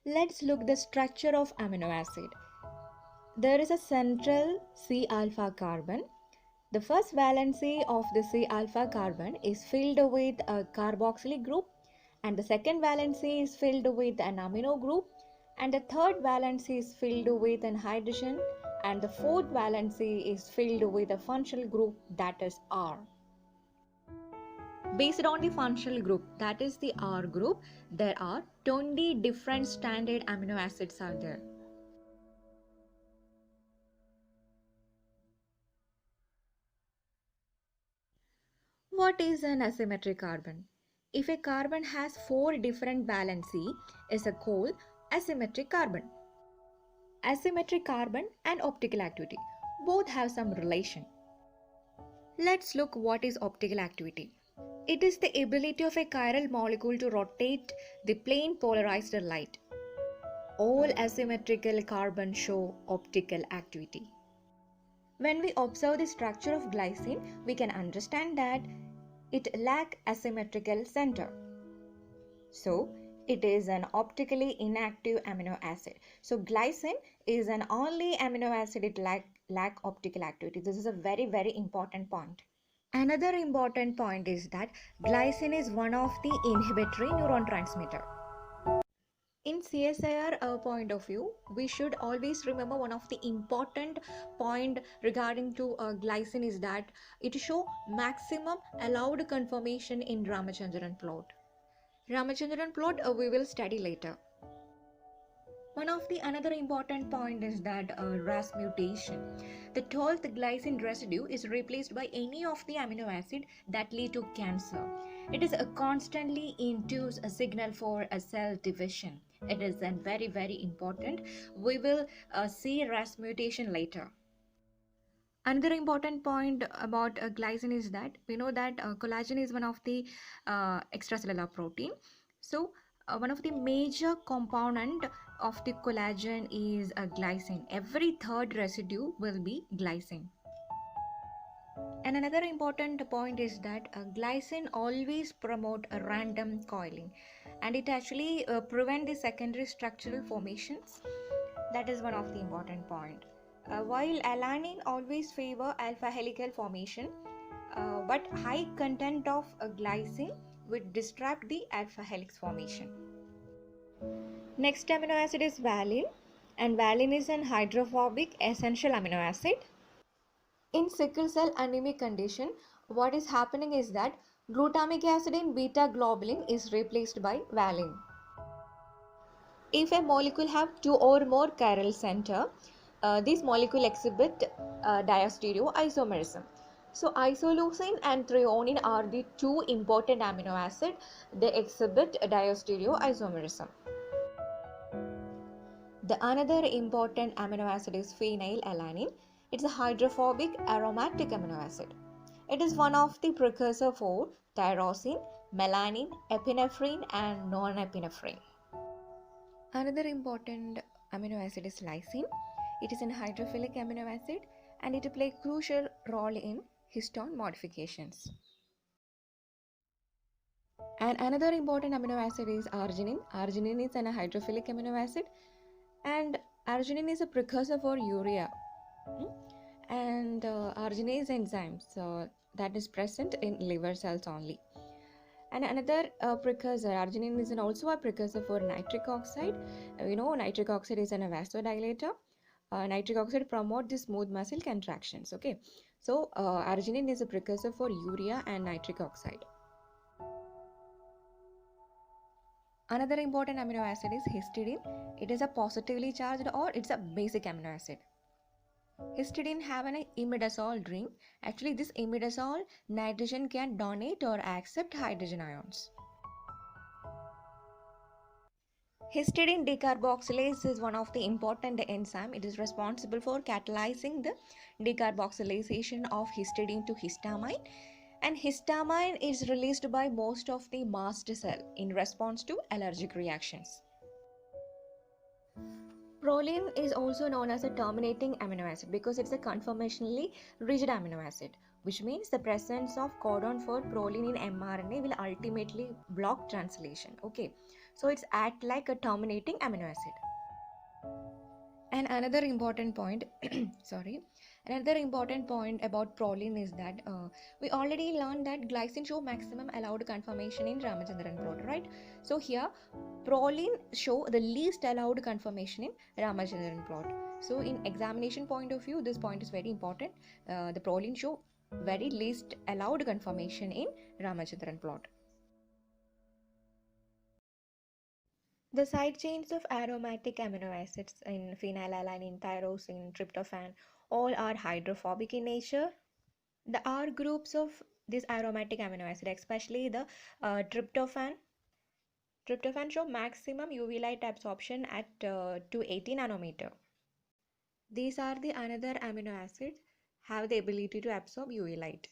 Let's look the structure of amino acid. There is a central C alpha carbon. The first valency of the C alpha carbon is filled with a carboxylic group, and the second valency is filled with an amino group, and the third valency is filled with an hydrogen, and the fourth valency is filled with a functional group, that is R. Based on the functional group, that is the R group, there are 20 different standard amino acids are there. What is an asymmetric carbon? If a carbon has 4 different valency, is called asymmetric carbon. Asymmetric carbon and optical activity both have some relation. Let's look what is optical activity. It is the ability of a chiral molecule to rotate the plane polarized light. All asymmetrical carbons show optical activity. When we observe the structure of glycine, we can understand that it lacks asymmetrical center. So, it is an optically inactive amino acid. So, glycine is an only amino acid it lack optical activity. This is a very important point. Another important point is that glycine is one of the inhibitory neurotransmitter. In CSIR point of view, we should always remember one of the important point regarding to glycine is that it show maximum allowed conformation in Ramachandran plot. Ramachandran plot we will study later. One of the another important point is that RAS mutation. The 12th glycine residue is replaced by any of the amino acid that lead to cancer. It is constantly induce a signal for a cell division. It is then very important. We will see RAS mutation later. Another important point about glycine is that we know that collagen is one of the extracellular protein. So one of the major component of the collagen is glycine. Every third residue will be glycine. And another important point is that glycine always promote a random coiling, and it actually prevent the secondary structural formations. That is one of the important point. While alanine always favor alpha helical formation, but high content of glycine would disrupt the alpha helix formation. Next amino acid is valine, and valine is an hydrophobic essential amino acid. In sickle cell anemic condition, what is happening is that glutamic acid in beta globulin is replaced by valine. If a molecule have two or more chiral center, these molecule exhibit diastereoisomerism. So isoleucine and threonine are the two important amino acid. They exhibit diastereoisomerism. The another important amino acid is phenylalanine. It's a hydrophobic aromatic amino acid. It is one of the precursor for tyrosine, melanin, epinephrine and non-epinephrine. Another important amino acid is lysine. It is an hydrophilic amino acid and it plays a crucial role in histone modifications. And another important amino acid is arginine. Arginine is an hydrophilic amino acid and arginine is a precursor for urea. And arginase enzymes that is present in liver cells only. And another precursor, arginine is also a precursor for nitric oxide. Nitric oxide is a vasodilator. Nitric oxide promote the smooth muscle contractions. Okay, so arginine is a precursor for urea and nitric oxide. Another important amino acid is histidine. It is a positively charged or it's a basic amino acid. Histidine have an imidazole ring. Actually, this imidazole nitrogen can donate or accept hydrogen ions. Histidine decarboxylase is one of the important enzyme. It is responsible for catalyzing the decarboxylation of histidine to histamine, and histamine is released by most of the mast cell in response to allergic reactions. Proline is also known as a terminating amino acid because it's a conformationally rigid amino acid, which means the presence of codon for proline in mRNA will ultimately block translation. Okay, So it's act like a terminating amino acid. And another important point, sorry, another important point about proline is that we already learned that glycine show maximum allowed conformation in Ramachandran plot, right? So here, proline show the least allowed conformation in Ramachandran plot. So in examination point of view, this point is very important. The proline show very least allowed conformation in Ramachandran plot. The side chains of aromatic amino acids in phenylalanine, tyrosine, tryptophan all are hydrophobic in nature. The R groups of this aromatic amino acid, especially the tryptophan, show maximum UV light absorption at 280 nanometer. These are the another amino acids have the ability to absorb UV light.